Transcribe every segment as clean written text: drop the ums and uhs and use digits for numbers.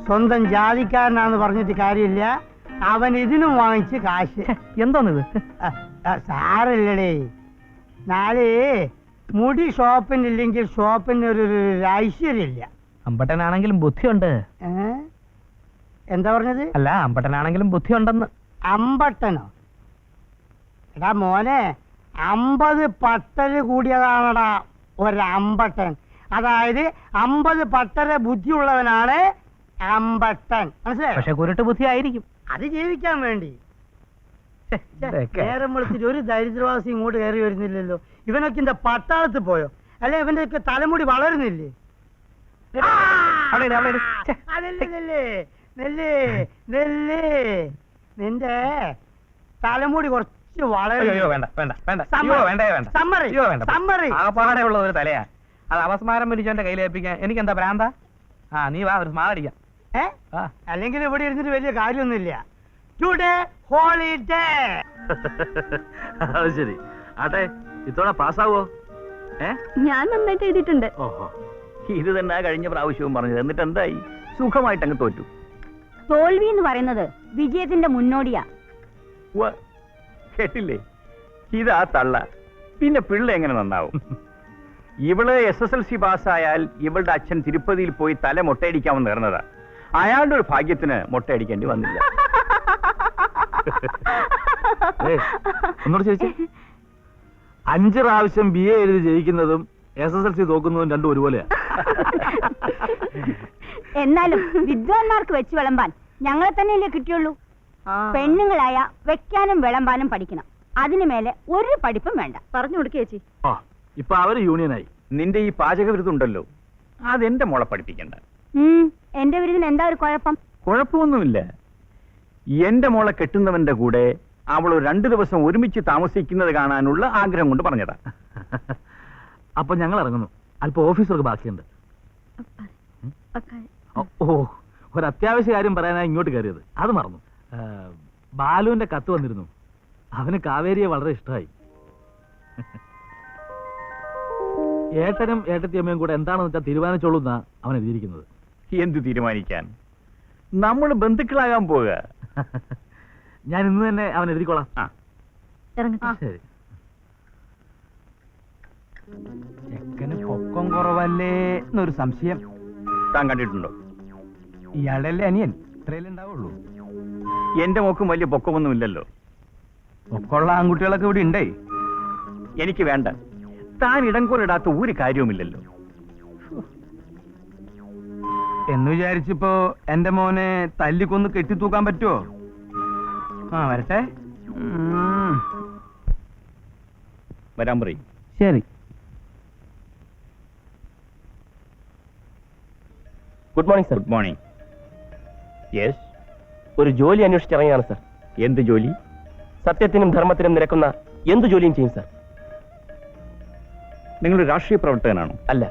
സ്വന്തം ജാതിക്കാരനാന്ന് പറഞ്ഞിട്ട് കാര്യമില്ല. അവൻ ഇതിനും വാങ്ങിച്ച് കാശ്. എന്തോന്നിത്? സാറില്ലടേ, നാളെ മുടി ഷോപ്പിനില്ലെങ്കിൽ ഷോപ്പിന് ഒരു ഐശ്വര്യമില്ല. അമ്പട്ടനാണെങ്കിലും ബുദ്ധിയുണ്ട്. എന്താ പറഞ്ഞത്? അല്ല, അമ്പട്ടനാണെങ്കിലും ബുദ്ധിയുണ്ടെന്ന്. അമ്പട്ടനോ? എടാ മോനെ, 50 പട്ടര് കൂടിയതാണടാ ഒരമ്പട്ടൻ. അതായത് 50 പട്ടര ബുദ്ധിയുള്ളവനാണ് അമ്പട്ടൻ. മനസ്സിലായോ? പക്ഷെ കുരുട്ട് ബുദ്ധി ആയിരിക്കും. അത് ജീവിക്കാൻ വേണ്ടി. നേരം വിളിച്ചിട്ട് ഒരു ദരിദ്രവാസി ഇങ്ങോട്ട് കയറി വരുന്നില്ലല്ലോ. ഇവനൊക്കെ എന്താ പട്ടാളത്തിൽ പോയോ? അല്ലെ ഇവന്റെ ഒക്കെ തലമുടി വളരുന്നില്ലേ? നിന്റെ തലമുടി കുറച്ച് വളരുള്ള ഒരു തലയാ. അത് അവസ്മാരം പിടിച്ചോന്റെ കയ്യിലേൽപ്പിക്കാൻ എനിക്ക് എന്താ ഭ്രാന്ത? നീ വാ, ഒരു സ്മാരടിക്കാം. അല്ലെങ്കിൽ ഇവിടെ ഇരുന്നിട്ട് വലിയ കാര്യമൊന്നുമില്ല. Today holiday. അത് ശരി. ആട്ടെ, ഇത്തവണ പാസ്സാവോ? ഞാൻ നന്നായിട്ട് എഴുതിയിട്ടുണ്ട്. ഓഹോ, ഇത് തന്നെ കഴിഞ്ഞ പ്രാവശ്യവും പറഞ്ഞത്. എന്നിട്ട് എന്തായി? സുഖമായിട്ട് അങ്ങ് തോറ്റു. തോൽവി എന്ന് പറയുന്നത് വിജയത്തിന്റെ മുന്നോടിയാ. കേട്ടില്ലേ? ഇതാ തള്ള. പിന്നെ പിള്ള എങ്ങനെ നന്നാവും? ഇവള് SSLC പാസ്സായാൽ ഇവളുടെ അച്ഛൻ തിരുപ്പതിയിൽ പോയി തല മൊട്ടയടിക്കാമെന്ന് നേർന്നതാ. അയാളുടെ ഒരു ഭാഗ്യത്തിന് മൊട്ടയടിക്കേണ്ടി വന്നില്ല. ഒന്നുകൂടെ ചോദിച്ചേ. 5 പ്രാവശ്യം BA എഴുതി ജയിക്കുന്നതും SSLC തോക്കുന്നതും രണ്ടും ഒരുപോലെയാ. എന്നാലും വിദ്വാൻമാർക്ക് വെച്ച് വിളമ്പാൻ ഞങ്ങളെ തന്നെയല്ലേ കിട്ടിയുള്ളൂ. പെണ്ണുങ്ങളായ വെക്കാനും വിളമ്പാനും പഠിക്കണം. അതിനു മേലെ ഒരു പഠിപ്പും വേണ്ട. പറഞ്ഞു കൊടുക്കുക ചേച്ചി. ഇപ്പൊ അവര് യൂണിയനായി. നിന്റെ ഈ പാചക വിരുദ്ധുണ്ടല്ലോ, അതെന്റെ മോളെ പഠിപ്പിക്കണ്ട. എന്റെ വിരുദിന് എന്താ ഒരു കുഴപ്പം? കുഴപ്പമൊന്നുമില്ല. എന്റെ മോളെ കെട്ടുന്നവന്റെ കൂടെ അവൾ 2 ദിവസം ഒരുമിച്ച് താമസിക്കുന്നത് കാണാനുള്ള ആഗ്രഹം കൊണ്ട് പറഞ്ഞതാ. അപ്പൊ ഞങ്ങൾ ഇറങ്ങുന്നു. അല്പം ഓഫീസർക്ക് ബാക്കിയുണ്ട്. ഓ, ഒരു അത്യാവശ്യ കാര്യം പറയാനായി ഇങ്ങോട്ട് കയറിയത്. അത് മറന്നു. ബാലുവിന്റെ കത്ത് വന്നിരുന്നു. അവന് കാവേരിയെ വളരെ ഇഷ്ടമായി. ഏട്ടനും ഏട്ടത്തിയമ്മയും കൂടെ എന്താണെന്ന് വെച്ചാൽ തീരുമാനിച്ചോളൂ എന്നാ അവൻ എഴുതിയിരിക്കുന്നത്. എന്ത് തീരുമാനിക്കാൻ? നമ്മൾ ബന്ധുക്കളാകാൻ പോവുക. ഞാൻ ഇന്ന് തന്നെ അവൻ എഴുതിക്കോളാം. ശരി. ചെക്കന് പൊക്കം കുറവല്ലേ എന്നൊരു സംശയം. താൻ കണ്ടിട്ടുണ്ടോ? ഇയാളുടെ അല്ലേ അനിയൻ? ഇത്രയല്ലേ ഉണ്ടാവുള്ളൂ. എന്റെ മോക്കും വലിയ പൊക്കമൊന്നുമില്ലല്ലോ. പൊക്കമുള്ള ആൺകുട്ടികളൊക്കെ ഇവിടെ ഉണ്ടേ. എനിക്ക് വേണ്ട. താൻ ഇടംകൊലിടാത്ത ഒരു കാര്യവുമില്ലല്ലോ എന്ന് വിചാരിച്ചിപ്പോ എന്റെ മോനെ തല്ലിക്കൊന്ന് കെട്ടിത്തൂക്കാൻ പറ്റുമോ? വരട്ടെ. വരാൻ പറയും. ശരി. Good morning sir. Good morning. Yes. ഒരു ജോലി അന്വേഷിച്ചിറങ്ങിയാണ് സർ. എന്ത് ജോലി? സത്യത്തിനും ധർമ്മത്തിനും നിരക്കുന്ന എന്തു ജോലിയും ചെയ്യും സർ. നിങ്ങളൊരു രാഷ്ട്രീയ പ്രവർത്തകനാണോ? അല്ല.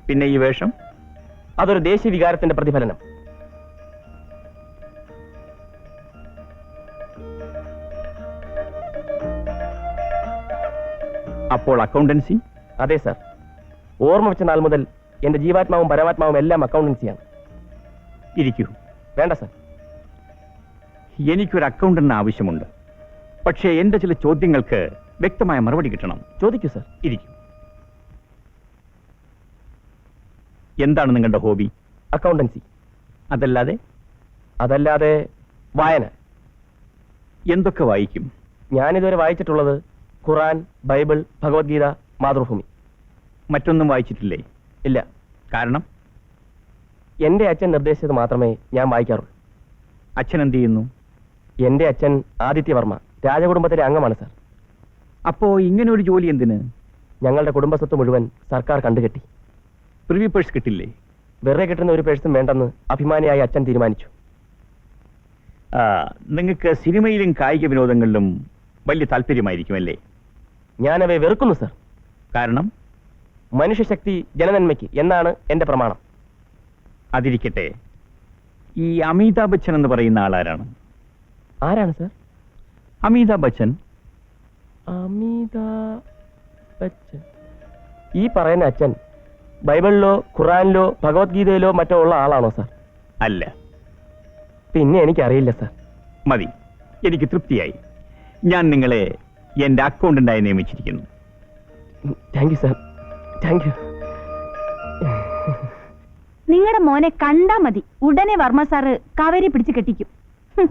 പിന്നെ ഈ വേഷം? അതൊരു ദേശീയ വികാരത്തിന്റെ പ്രതിഫലനം. അപ്പോൾ അക്കൗണ്ടൻസി? അതെ സർ. ഓർമ്മ വെച്ച നാൾ മുതൽ എന്റെ ജീവാത്മാവും പരമാത്മാവും എല്ലാം അക്കൗണ്ടൻസിയാണ്. ഇരിക്കൂ. വേണ്ട സർ. എനിക്കൊരു അക്കൗണ്ടന്റിന് ആവശ്യമുണ്ട്. പക്ഷേ എന്റെ ചില ചോദ്യങ്ങൾക്ക് വ്യക്തമായ മറുപടി കിട്ടണം. ചോദിക്കൂ സർ. ഇരിക്കൂ. എന്താണ് നിങ്ങളുടെ ഹോബി? അക്കൗണ്ടൻസി. അതല്ലാതെ വായന. എന്തൊക്കെ വായിക്കും? ഞാനിതുവരെ വായിച്ചിട്ടുള്ളത് ഖുറാൻ, ബൈബിൾ, ഭഗവത്ഗീത, മാതൃഭൂമി. മറ്റൊന്നും വായിച്ചിട്ടില്ലേ? ഇല്ല. കാരണം? എന്റെ അച്ഛൻ നിർദ്ദേശിച്ചത് മാത്രമേ ഞാൻ വായിക്കാറുള്ളൂ. അച്ഛൻ എന്ത് ചെയ്യുന്നു? എന്റെ അച്ഛൻ ആദിത്യവർമ്മ രാജകുടുംബത്തിലെ അംഗമാണ് സർ. അപ്പോ ഇങ്ങനെ ഒരു ജോലി എന്തിന്? ഞങ്ങളുടെ കുടുംബസ്വത്ത് മുഴുവൻ സർക്കാർ കണ്ടുകെട്ടി. പ്രിവി പേഴ്സ് കിട്ടില്ലേ? വെറുതെ കിട്ടുന്ന ഒരു പേഴ്സും വേണ്ടെന്ന് അഭിമാനിയായി അച്ഛൻ തീരുമാനിച്ചു. നിങ്ങൾക്ക് സിനിമയിലും കായിക വിനോദങ്ങളിലും വലിയ താല്പര്യമായിരിക്കുമല്ലേ? ഞാനവയെ വെറുക്കുന്നു സർ. കാരണം? മനുഷ്യശക്തി ജനനന്മയ്ക്ക് എന്നാണ് എന്റെ പ്രമാണം. അതിരിക്കട്ടെ, ഈ അമിതാഭ് ബച്ചൻ എന്ന് പറയുന്ന ആളാരാണ്? ആരാണ് സർ? അമിതാഭ് ബച്ചൻ. അമിതാഭ് ബച്ചൻ. ഈ പറയുന്ന അച്ഛൻ ബൈബിളിലോ ഖുറാനിലോ ഭഗവത്ഗീതയിലോ മറ്റോ ഉള്ള ആളാണോ സർ? അല്ല. പിന്നെ എനിക്കറിയില്ല സാർ. മതി, എനിക്ക് തൃപ്തിയായി. ഞാൻ നിങ്ങളെ എന്റെ അക്കൗണ്ടന്റായി നിയമിച്ചിരിക്കുന്നു. Thank you sir, thank you. നിങ്ങളുടെ മോനെ കണ്ടാ മതി, ഉടനെ വർമ്മ സാറ് കാവേരി പിടിച്ച് കെട്ടിക്കും. ഹും.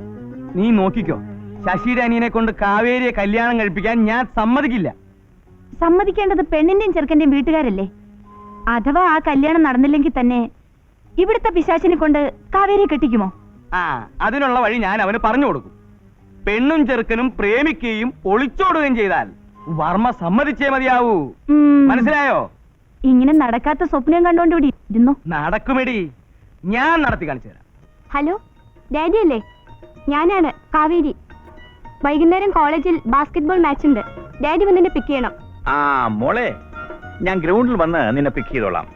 നീ നോക്കിക്കോ, ശശിയുടെ അനിയനെ കൊണ്ട് കാവേരിയെ കല്യാണം കഴിപ്പിക്കാൻ ഞാൻ സമ്മതിക്കില്ല. സമ്മതിക്കേണ്ടത് പെണ്ണിന്റെയും ചെറുക്കന്റെയും വീട്ടുകാരല്ലേ? അഥവാ ആ കല്യാണം നടന്നില്ലെങ്കിൽ തന്നെ ഇവിടുത്തെ പിശാചിനെ കൊണ്ട് കാവേരിയെ കെട്ടിക്കുമോ? ആ, അതിനുള്ള വഴി ഞാൻ അവന് പറഞ്ഞു കൊടുക്കും. പെണ്ണും ചെറുക്കനും പ്രേമിക്കുകയും ഒളിച്ചോടുകയും ചെയ്താൽ വർമ്മ സമ്മതിച്ചേ മതിയാവൂ. മനസ്സിലായോ? ഇങ്ങനെ നടക്കാത്ത സ്വപ്നം കണ്ടോണ്ട് ഇവിടെ ഇരുന്നു. നടക്കുമെടി, ഞാൻ നടത്തി കാണിച്ചു തരാം. ഹലോ, ഡാഡി അല്ലേ? ഞാനാണ് കാവേരി. വൈകുന്നേരം കോളേജിൽ ബാസ്കറ്റ്ബോൾ മാച്ച് ഉണ്ട്. ഡാഡി വന്നെ പിക്ക് ചെയ്യണം. ആ മോളെ, ഞാൻ ഗ്രൗണ്ടിൽ വന്ന് നിന്നെ പിക്ക് ചെയ്തോളാം.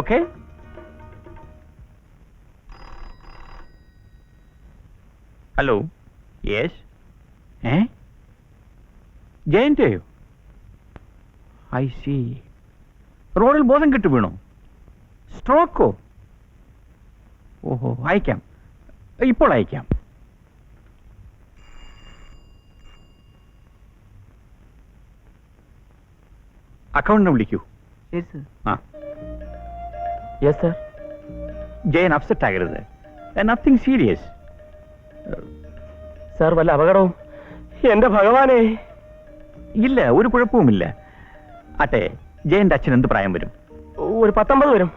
ഓക്കെ? Hello, yes. ജയന്റെയോ? I see. റോഡിൽ ബോധം കിട്ടു വീണോ? സ്ട്രോക്കോ? ഓഹോ, അയക്കാം, ഇപ്പോൾ അയക്കാം. അക്കൗണ്ടിനെ വിളിക്കൂ. ആ, യെസ് സാർ. ജയൻ അപ്സെറ്റ് ആകരുത്. Nothing serious. സാർ, വല്ല അപകടവും? എന്റെ ഭഗവാനെ. ഇല്ല, ഒരു കുഴപ്പവുമില്ല. ആട്ടെ, ജയന്റെ അച്ഛൻ എന്ത് പ്രായം വരും? ഒരു 19 വരും.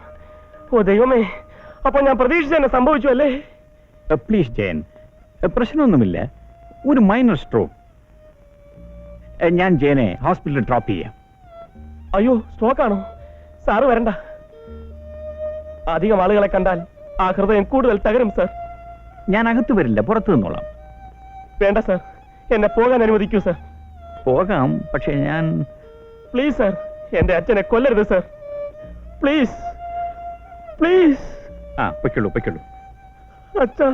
ഓ ദൈവമേ, അപ്പൊ ഞാൻ പ്രതീക്ഷിച്ച തന്നെ സംഭവിച്ചു അല്ലേ? പ്ലീസ് ജയൻ, പ്രശ്നമൊന്നുമില്ല, ഒരു മൈനർ സ്ട്രോക്ക്. ഞാൻ ജയനെ ഹോസ്പിറ്റലിൽ ഡ്രോപ്പ് ചെയ്യാം. അയ്യോ, സ്ട്രോക്കാണോ? സാറ് വരണ്ട. അധികം ആളുകളെ കണ്ടാൽ ആ ഹൃദയം കൂടുതൽ തകരും സാർ. ഞാൻ അകത്ത് വരില്ല, പുറത്തു നിന്നോളാം. വേണ്ട സാർ, എന്നെ പോകാൻ അനുവദിക്കൂ സാർ. പോകാം, പക്ഷെ ഞാൻ... പ്ലീസ് സാർ, എന്റെ അച്ഛനെ കൊല്ലരുത് സാർ. Please please. ആ, പൊയ്ക്കുള്ളൂ പൊയ്ക്കുള്ളൂ. അച്ഛാ.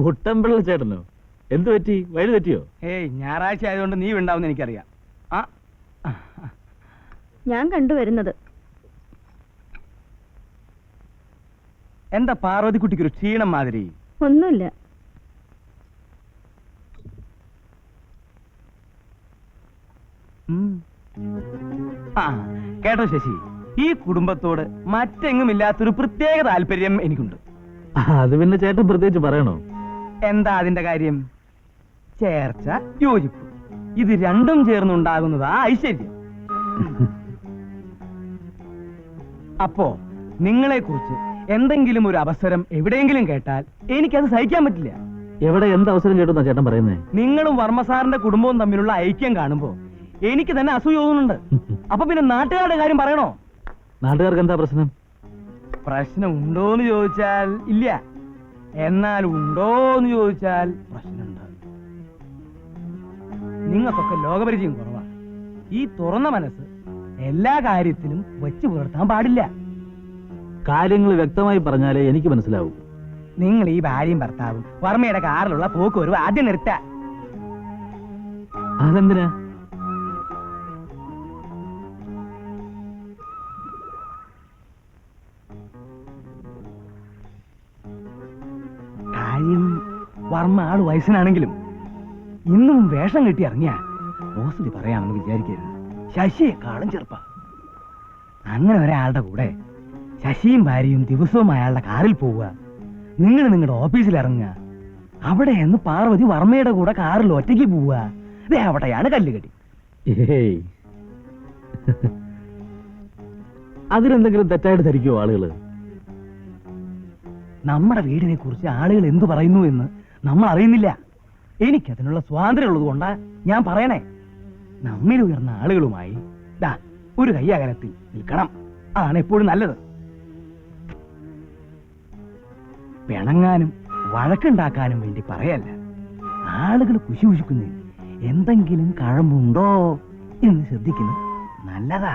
കുട്ടമ്പിള്ള ചേട്ടനോ? എന്ത് പറ്റി? വഴി തെറ്റിയോ? ഏയ്, ഞായറാഴ്ച ആയതുകൊണ്ട് നീ ഉണ്ടാവും എനിക്കറിയാം. ആ, ഞാൻ കണ്ടുവരുന്നത് എന്താ പാർവതിക്കുട്ടിക്കൊരു ക്ഷീണം മാതിരി? ഒന്നുമില്ല. ആ, കേട്ടോ ശശി, ഈ കുടുംബത്തോട് മറ്റെങ്ങുമില്ലാത്തൊരു പ്രത്യേക താല്പര്യം എനിക്കുണ്ട്. അത് പിന്നെ ചേട്ടൻ പ്രത്യേകിച്ച് പറയണോ? എന്താ അതിന്റെ കാര്യം? ചേർച്ച, യോജിപ്പ്, ഇത് രണ്ടും ചേർന്നുണ്ടാകുന്നതാ ഐശ്വര്യം. അപ്പോ നിങ്ങളെ കുറിച്ച് എന്തെങ്കിലും ഒരു അവസരം എവിടെയെങ്കിലും കേട്ടാൽ എനിക്കത് സഹിക്കാൻ പറ്റില്ല. എവിടെ എന്ത് അവസരം കേട്ടെന്നാ ചേട്ടൻ പറയുന്നേ? നിങ്ങളും വർമ്മസാറിന്റെ കുടുംബവും തമ്മിലുള്ള ഐക്യം കാണുമ്പോ എനിക്ക് തന്നെ അസൂയ തോന്നുന്നുണ്ട്. അപ്പൊ പിന്നെ നാട്ടുകാരുടെ കാര്യം പറയണോ? നാട്ടുകാർക്ക് എന്താ പ്രശ്നം? പ്രശ്നം ഉണ്ടോന്ന് ചോദിച്ചാൽ ഇല്ല, എന്നാൽ ഉണ്ടോന്ന് ചോദിച്ചാൽ പ്രശ്നമുണ്ട്. നിങ്ങൾക്കൊക്കെ ലോകപരിചയം കുറവാണ്. ഈ തുറന്ന മനസ്സ് എല്ലാ കാര്യത്തിലും വെച്ച് പുലർത്താൻ പാടില്ല. കാര്യങ്ങൾ വ്യക്തമായി പറഞ്ഞാലേ എനിക്ക് മനസ്സിലാവൂ. നിങ്ങൾ ഈ ഭാര്യയും ഭർത്താവും വർമ്മയുടെ കാറിലുള്ള പോക്ക് ഒരു ആദ്യം നിർത്താ. അതെന്തിനാ? വർമ്മ ആള് വയസ്സനാണെങ്കിലും ഇന്നും വേഷം കെട്ടി ഇറങ്ങിയ മോസ്ലി പറയാണെന്ന് വിചാരിക്കരുത്. ശശിയെക്കാളും ചെറുപ്പ. അങ്ങനെ ഒരാളുടെ കൂടെ ശശിയും ഭാര്യയും ദിവസവും അയാളുടെ കാറിൽ പോവുക, നിങ്ങൾ നിങ്ങളുടെ ഓഫീസിൽ ഇറങ്ങുക, അവിടെ എന്ന് പാർവതി വർമ്മയുടെ കൂടെ കാറിൽ ഒറ്റയ്ക്ക് പോവുക, ഇത് അവിടെയാണ് കല്ലുകടി. ഏയ് അതിലെന്തെങ്കിലും തെറ്റായിട്ട് ധരിക്കുമോ ആളുകള്? നമ്മുടെ വീടിനെ കുറിച്ച് ആളുകൾ എന്തു പറയുന്നു എന്ന് നമ്മൾ അറിയുന്നില്ല. എനിക്കതിനുള്ള സ്വാതന്ത്ര്യം ഉള്ളത് കൊണ്ടാ ഞാൻ പറയണേ. നമ്മിൽ ഉയർന്ന ആളുകളുമായി ദാ ഒരു കയ്യകലത്തിൽ നിൽക്കണം. അതാണ് എപ്പോഴും നല്ലത്. പിണങ്ങാനും വഴക്കുണ്ടാക്കാനും വേണ്ടി പറയല്ല. ആളുകൾ കുശുകുശുക്കുന്നു, എന്തെങ്കിലും കഴമ്പുണ്ടോ എന്ന് ശ്രദ്ധിക്കുന്നു. നല്ലതാ.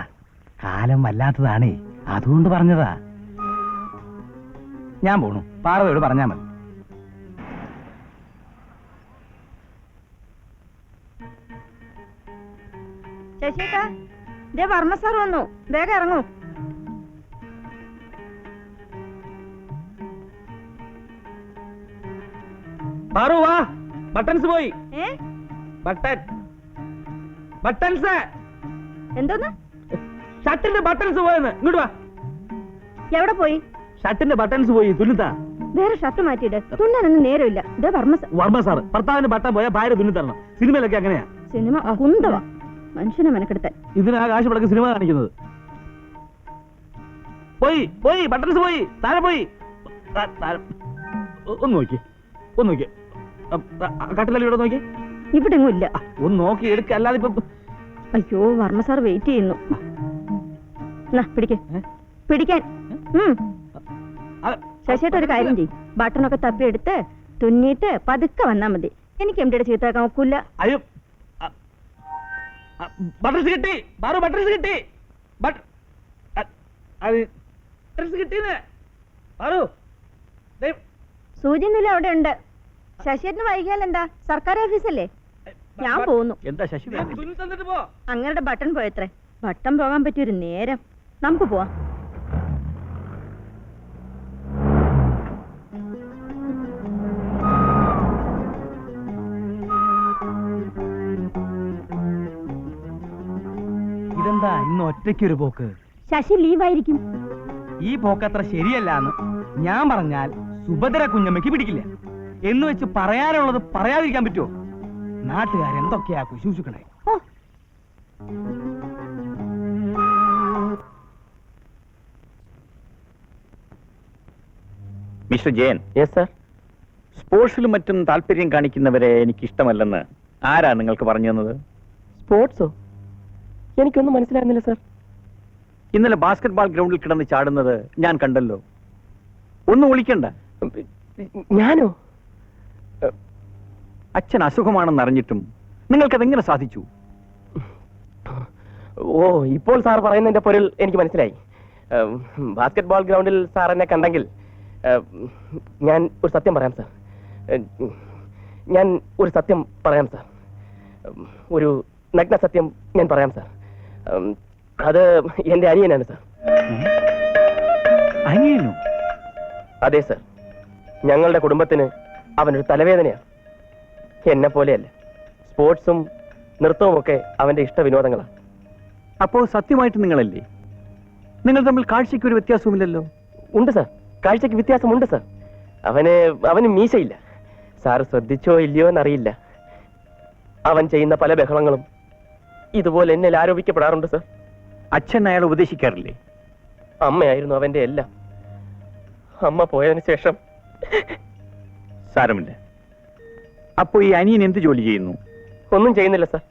കാലം വല്ലാത്തതാണേ, അതുകൊണ്ട് പറഞ്ഞതാ. ഞാൻ പോണു. പാർവതിയോട് പറഞ്ഞാ മതി. ശശിയേട്ടാ, ദേ വർമ്മ സാർ വന്നു, വേഗം ഇറങ്ങൂ. പാറു വാ, ബട്ടൺസ് പോയി. ബട്ടൺസ് എന്തോന്ന്? ഷർട്ടിന്റെ ബട്ടൺസ് പോയെന്ന്. ഇങ്ങോട്ട് വാ. എവിടെ പോയി? ഷർട്ടിന്റെ ബട്ടൺസ് പോയി. തുന്നിത്താ. വേറെ ഷർട്ട് മാറ്റിയിട്ട് തുന്നാനൊന്നും നേരമില്ല. ഇതേ വർമ്മ സാർ, ഭർത്താവിന്റെ ബട്ടൺ പോയാൽ ഭാര്യ തുന്നിത്തരണം. സിനിമയിലൊക്കെ അങ്ങനെയാ. സിനിമ കുന്തവാ, മനുഷ്യനെ മെനക്കെടുത്താൻ. ഇതിനാ കാശ് മുടക്കി സിനിമ കാണിക്കുന്നത്. പോയി പോയി, ബട്ടൺസ് പോയി, താഴെ പോയി. ഒന്ന് നോക്കി, ഒന്ന് നോക്കി. കട്ടിലല്ല ഇവിടെ നോക്കി. ഇവിടെ എങ്ങും ഇല്ല. ഒന്ന് നോക്കി എടുക്ക, അല്ലാതെ ഇപ്പൊ. അയ്യോ, വർമ്മ സാർ വെയിറ്റ് ചെയ്യുന്നു. പിടിക്കാൻ. ശശിയേട്ട ഒരു കാര്യം ചെയ്യും, ബട്ടണൊക്കെ തപ്പിയെടുത്ത് തുന്നിയിട്ട് പതുക്കെ വന്നാ മതി. എനിക്ക് എംഡിയുടെ ചീത്തയാക്കാൻ ഒക്കില്ല. അയ്യോ, ബട്ടൺസ് കിട്ടി. ബാറു ബട്ടൺസ് കിട്ടി. ബട്ടൺസ് കിട്ടിയെന്ന്. ബാറു സൂചിയൊന്നുമില്ല, അവിടെ ഉണ്ട്. ശശിയേട്ടന് വൈകിയാൽ എന്താ, സർക്കാർ ഓഫീസല്ലേ? ഞാൻ പോകുന്നു. എന്താ ശശി? തുന്നി തന്നിട്ട് പോ. അങ്ങയുടെ ബട്ടൺ പോയത്രേ. ബട്ടൺ പോകാൻ പറ്റിയൊരു നേരം. നമുക്ക് പോവാം. ഇതെന്താ ഇന്ന് ഒറ്റയ്ക്കൊരു പോക്ക്? ശശി ലീവായിരിക്കും. ഈ പോക്കത്ര ശരിയല്ലാന്ന് ഞാൻ പറഞ്ഞാൽ സുഭദ്ര കുഞ്ഞമ്മയ്ക്ക് പിടിക്കില്ല. എന്ന് വെച്ച് പറയാനുള്ളത് പറയാതിരിക്കാൻ പറ്റുമോ? നാട്ടുകാരെന്തൊക്കെയാ കുശൂഷിക്കണേ. മിസ്റ്റർ ജയൻ. Yes sir. സ്പോർട്സിലും മറ്റും താല്പര്യം കാണിക്കുന്നവരെ എനിക്ക് ഇഷ്ടമല്ലെന്ന് ആരാ നിങ്ങൾക്ക് പറഞ്ഞു തന്നത്? സ്പോർട്സോ? എനിക്കൊന്നും മനസ്സിലാകുന്നില്ല സർ. ഇന്നലെ ബാസ്കറ്റ്ബാൾ ഗ്രൗണ്ടിൽ കിടന്ന് ചാടുന്നത് ഞാൻ കണ്ടല്ലോ. ഒന്നും ഒളിക്കണ്ട. ഞാനോ? അച്ഛൻ അസുഖമാണെന്ന് അറിഞ്ഞിട്ടും നിങ്ങൾക്കതെങ്ങനെ സാധിച്ചു? ഓ, ഇപ്പോൾ സാർ പറയുന്നതിന്റെ പൊരുൾ എനിക്ക് മനസ്സിലായി. ബാസ്കറ്റ്ബോൾ ഗ്രൗണ്ടിൽ സാർ എന്നെ കണ്ടെങ്കിൽ ഞാൻ ഒരു സത്യം പറയാം സാർ. ഞാൻ ഒരു സത്യം പറയാം സാർ. ഒരു നഗ്ന സത്യം ഞാൻ പറയാം സാർ. അത് എന്റെ അനിയനാണ് സാർ. അനിയനോ? അതെ സാർ. ഞങ്ങളുടെ കുടുംബത്തിന് അവനൊരു തലവേദനയാണ്. എന്നെ പോലെയല്ല. സ്പോർട്സും നൃത്തവും ഒക്കെ അവന്റെ ഇഷ്ടവിനോദങ്ങളാണ്. അപ്പോൾ സത്യമായിട്ട് നിങ്ങളല്ലേ? നിങ്ങൾ തമ്മിൽ കാഴ്ചയ്ക്ക് ഒരു വ്യത്യാസവുമില്ലല്ലോ. ഉണ്ട് സാർ, കാഴ്ചക്ക് വ്യത്യാസമുണ്ട് സാർ. അവന് മീശയില്ല. സാർ ശ്രദ്ധിച്ചോ ഇല്ലയോ എന്നറിയില്ല. അവൻ ചെയ്യുന്ന പല ബഹളങ്ങളും ഇതുപോലെ എന്നിൽ ആരോപിക്കപ്പെടാറുണ്ട് സാർ. അച്ഛൻ അയാൾ ഉപദേശിക്കാറില്ലേ? അമ്മയായിരുന്നു അവന്റെ എല്ലാം. അമ്മ പോയതിനു ശേഷം സാരമില്ല. അപ്പോ ഈ അനിയൻ എന്ത് ജോലി ചെയ്യുന്നു? ഒന്നും ചെയ്യുന്നില്ല സാർ.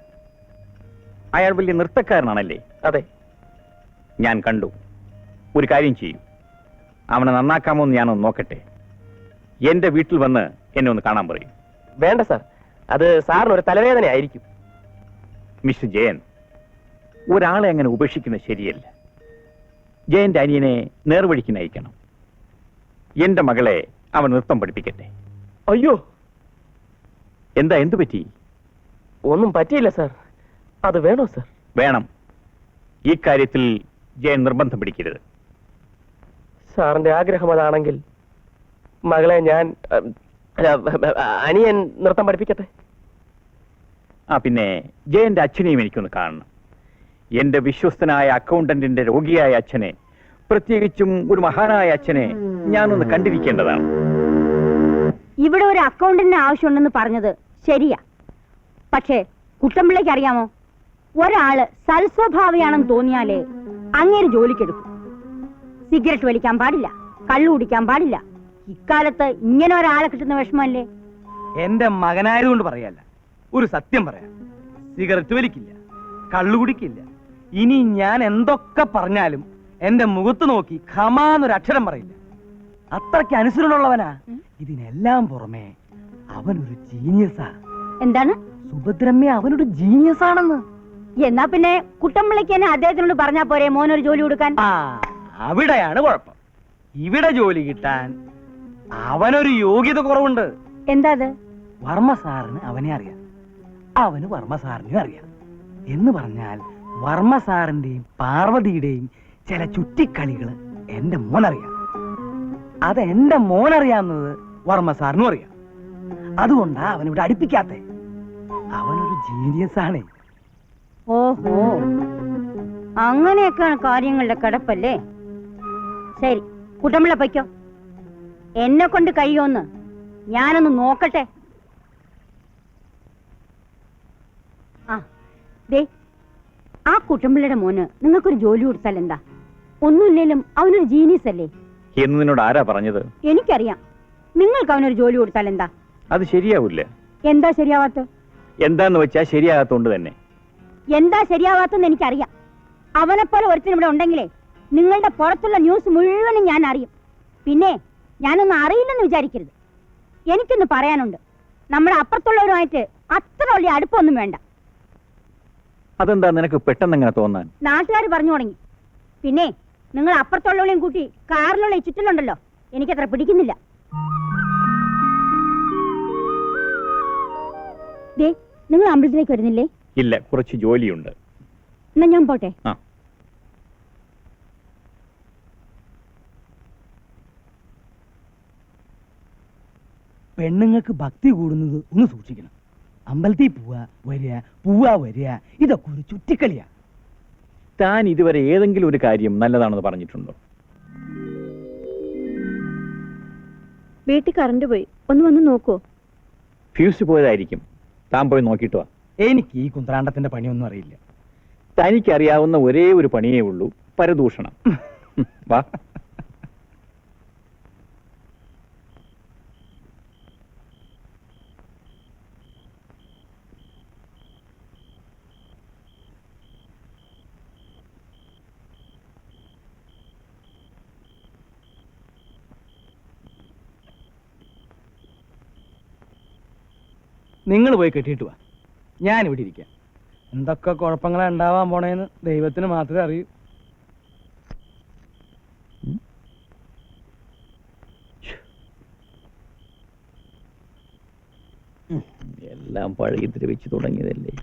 അയാൾ വലിയ നൃത്തക്കാരനാണല്ലേ? അതെ. ഞാൻ കണ്ടു. ഒരു കാര്യം ചെയ്യൂ, അവനെ നന്നാക്കാമോ എന്ന് ഞാനൊന്ന് നോക്കട്ടെ. എന്റെ വീട്ടിൽ വന്ന് എന്നെ ഒന്ന് കാണാൻ പറയും. വേണ്ട സാർ, അത് സാറിന് ഒരു തലവേദന ആയിരിക്കും. മിസ്റ്റർ ജയൻ, ഒരാളെ അങ്ങനെ ഉപേക്ഷിക്കുന്നത് ശരിയല്ല. ജയന്റെ അനിയനെ നേർവഴിക്ക് നയിക്കണം. എന്റെ മകളെ അവൻ നൃത്തം പഠിപ്പിക്കട്ടെ. അയ്യോ, എന്താ, എന്തു പറ്റി? ഒന്നും പറ്റിയില്ല സാർ. അത് വേണോ സാർ? വേണം. ഈ കാര്യത്തിൽ ജയൻ നിർബന്ധം പിടിക്കരുത്. സാറിന്റെ ആഗ്രഹം അതാണെങ്കിൽ മകളെ ഞാൻ അനിയൻ നൃത്തം പഠിപ്പിക്കട്ടെ. പിന്നെ ജയന്റെ അച്ഛനെയും എനിക്കൊന്ന് കാണണം. എന്റെ വിശ്വസ്തനായ അക്കൗണ്ടന്റിന്റെ രോഗിയായ അച്ഛനെ, പ്രത്യേകിച്ചും ഒരു മഹാനായ അച്ഛനെ ഞാനൊന്ന് കണ്ടിരിക്കേണ്ടതാണ്. ഇവിടെ ഒരു അക്കൗണ്ടന്റിന് ആവശ്യമുണ്ടെന്ന് പറഞ്ഞത് ശരിയാ. പക്ഷേ കുട്ടമ്പിള്ളയ്ക്ക് അറിയാമോ, ഒരാള് സൽസ്വഭാവിയാണെന്ന് തോന്നിയാലേ അങ്ങേര് ജോലിക്കെടുക്കും. സിഗരറ്റ് വലിക്കാൻ പാടില്ല, കള്ളു കുടിക്കാൻ പാടില്ല. ഇക്കാലത്ത് ഇങ്ങനെ ഒരാളെ കിട്ടുന്ന വിഷമല്ലേ? എന്റെ മകനായതുകൊണ്ട് പറയല്ല, ഒരു സത്യം പറയാം. സിഗരറ്റ് വലിക്കില്ല, കള്ളുകുടിക്കില്ല. ഇനി ഞാൻ എന്തൊക്കെ പറഞ്ഞാലും എന്റെ മുഖത്ത് നോക്കി ഖമാന്നൊരു അക്ഷരം പറയില്ല. അത്രയ്ക്ക് അനുസരണമുള്ളവനാ. ഇതിനെല്ലാം പുറമെ അവനൊരു ജീനിയസാ. എന്താണ്? സുഭദ്രമ്മ അവനൊരു ജീനിയസ് ആണെന്ന്. എന്നാ പിന്നെ കുട്ടമ്പിള്ളയ്ക്ക് തന്നെ അദ്ദേഹത്തിനോട് പറഞ്ഞാ പോരെ മോനൊരു ജോലി കൊടുക്കാൻ? അവിടെയാണ് കുഴപ്പം. ഇവിടെ ജോലി കിട്ടാൻ അവനൊരു യോഗ്യത കുറവുണ്ട്. എന്താ അത്? വർമ്മ സാറിന് അവനെ അറിയാം, അവന് വർമ്മ സാറിനെയും അറിയാം. എന്ന് പറഞ്ഞാൽ വർമ്മ സാറിന്റെയും പാർവതിയുടെയും ചില ചുറ്റിക്കളികൾ എന്റെ മോനറിയാം. അത് എന്റെ മോനറിയാവുന്നത് വർമ്മ സാറിനും അറിയാം. അതുകൊണ്ടാ അവനിവിടെ അടുപ്പിക്കാത്തെ. അവനൊരു ജീനിയസ് ആണ്. ഓഹോ, അങ്ങനെയൊക്കെയാണ് കാര്യങ്ങളുടെ കിടപ്പല്ലേ? ശരി, കുട്ടമ്പിള്ള പൊയ്ക്കോ. എന്നെ കൊണ്ട് കഴിയുമെന്ന് ഞാനൊന്ന് നോക്കട്ടെ. ദേ, ആ കുട്ടമ്പിള്ളയുടെ മോന് നിങ്ങൾക്കൊരു ജോലി കൊടുത്താൽ എന്താ? ഒന്നുമില്ലേലും അവനൊരു ജീനിയസ് അല്ലേ? എന്ന് നിന്നോട് ആരാ പറഞ്ഞത്? എനിക്കറിയാം. നിങ്ങൾക്ക് അവനൊരു ജോലി കൊടുത്താൽ എന്താ? അത് ശരിയാവില്ല. എന്താ ശരിയാവാത്ത? എന്താന്ന് വെച്ചാ ശരിയാകാത്തോണ്ട് തന്നെ. എന്താ ശരിയാവാത്തെന്ന് എനിക്കറിയാം. അവനെപ്പോലെ ഒരുത്തനും ഇവിടെ ഉണ്ടെങ്കിലേ നിങ്ങളുടെ പുറത്തുള്ള ന്യൂസ് മുഴുവനും ഞാൻ അറിയും. പിന്നെ ഞാനൊന്നും അറിയില്ലെന്ന് വിചാരിക്കരുത്. എനിക്കൊന്ന് പറയാനുണ്ട്. നമ്മുടെ അപ്പുറത്തുള്ളവരുമായിട്ട് അത്ര വലിയ അടുപ്പമൊന്നും വേണ്ട. അതെന്താ നിനക്ക് പെട്ടെന്ന് എങ്ങനെ തോന്നാൻ? നാട്ടുകാർ പറഞ്ഞു തുടങ്ങി. പിന്നെ നിങ്ങൾ അപ്പുറത്തുള്ളവളെയും കൂട്ടി കാറിലുള്ള ഈ ചുറ്റലുണ്ടല്ലോ, എനിക്കത്ര പിടിക്കുന്നില്ല. ദേ, നിങ്ങൾ അമ്പലത്തിലേക്ക് വരുന്നില്ലേ? ഇല്ല, കുറച്ച് ജോലിയുണ്ട്. എന്നാ ഞാൻ പോട്ടെ. പെണ്ണുങ്ങൾക്ക് ഭക്തി കൂടുന്നത് ഒന്ന് സൂക്ഷിക്കണം. അമ്പലത്തിൽ പോവാ വരിക ഇതൊക്കെ ഒരു ചുറ്റിക്കളിയാ. താൻ ഇതുവരെ ഏതെങ്കിലും ഒരു കാര്യം നല്ലതാണെന്ന് പറഞ്ഞിട്ടുണ്ടോ? വീട്ടിൽ കറണ്ട് പോയി, ഒന്ന് വന്ന് നോക്കുവോ? ഫ്യൂസ് പോയതായിരിക്കും. താൻ പോയി നോക്കിയിട്ട് വാ. എനിക്ക് ഈ കുന്ത്രാണ്ടത്തിന്റെ പണിയൊന്നും അറിയില്ല. തനിക്കറിയാവുന്ന ഒരേ ഒരു പണിയേ ഉള്ളൂ, പരദൂഷണം. വാ. നിങ്ങൾ പോയി കെട്ടിയിട്ട് വാ, ഞാനിവിടെ ഇരിക്കാം. എന്തൊക്കെ കുഴപ്പങ്ങളാ ഉണ്ടാവാൻ പോണേന്ന് ദൈവത്തിന് മാത്രമേ അറിയൂ. എല്ലാം പഴകി ദ്രവിച്ചു തുടങ്ങിയതല്ലേ.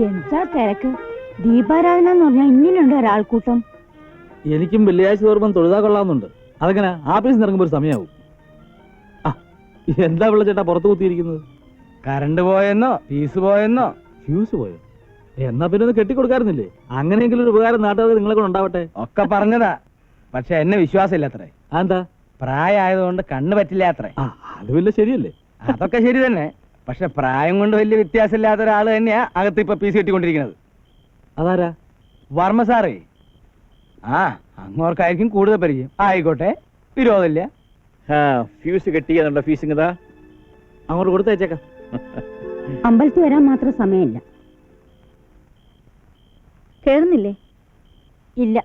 എന്താ തിരക്ക്? ദീപാരാധന എന്ന് പറഞ്ഞാൽ ഇങ്ങനെയുണ്ട് ഒരാൾക്കൂട്ടം. എനിക്കും വെള്ളിയാഴ്ച തോറുമ്പം തൊഴുതാ കൊള്ളാവുന്നുണ്ട്. അതെങ്ങനെ ആഫീസിൽ നിന്ന് ഇറങ്ങുമ്പോൾ ഒരു സമയമാവും. എന്താ പിള്ള ചേട്ടാ പുറത്ത് കുത്തിയിരിക്കുന്നത്? കറണ്ട് പോയെന്നോ ഫീസ് പോയെന്നോ? ഫ്യൂസ് പോയോ? എന്നാ പിന്നെ ഒന്ന് കെട്ടിക്കൊടുക്കാറുന്നില്ലേ? അങ്ങനെയെങ്കിലും ഒരു ഉപകാരം നാട്ടുകാർക്ക് നിങ്ങളെ കൊണ്ട് ഉണ്ടാവട്ടെ. ഒക്കെ പറഞ്ഞതാ, പക്ഷെ എന്നെ വിശ്വാസമില്ല അത്രേ. എന്താ? പ്രായമായതുകൊണ്ട് കണ്ണ് പറ്റില്ല അത്രേ. അത് വലിയ ശരിയല്ലേ? അതൊക്കെ ശരി തന്നെ, പക്ഷെ പ്രായം കൊണ്ട് വലിയ വ്യത്യാസമില്ലാത്ത ഒരാൾ തന്നെയാ അകത്ത് ഇപ്പൊ പീസ് കെട്ടിക്കൊണ്ടിരിക്കുന്നത്. അതാരാ? വർമ്മ സാറേ. അങ്ങോർക്കായിരിക്കും കൂടുതൽ പരിചയം. ആയിക്കോട്ടെ, വിരോധമില്ല. ഫ്യൂസ് കെട്ടിയെന്നുള്ള ഫീസ് ഇങ്ങതാ, അങ്ങോട്ട് കൊടുത്തയച്ചേക്കാം. അമ്പലത്തിൽ വരാൻ മാത്രം സമയമില്ല. കേറുന്നില്ലേ? ഇല്ല.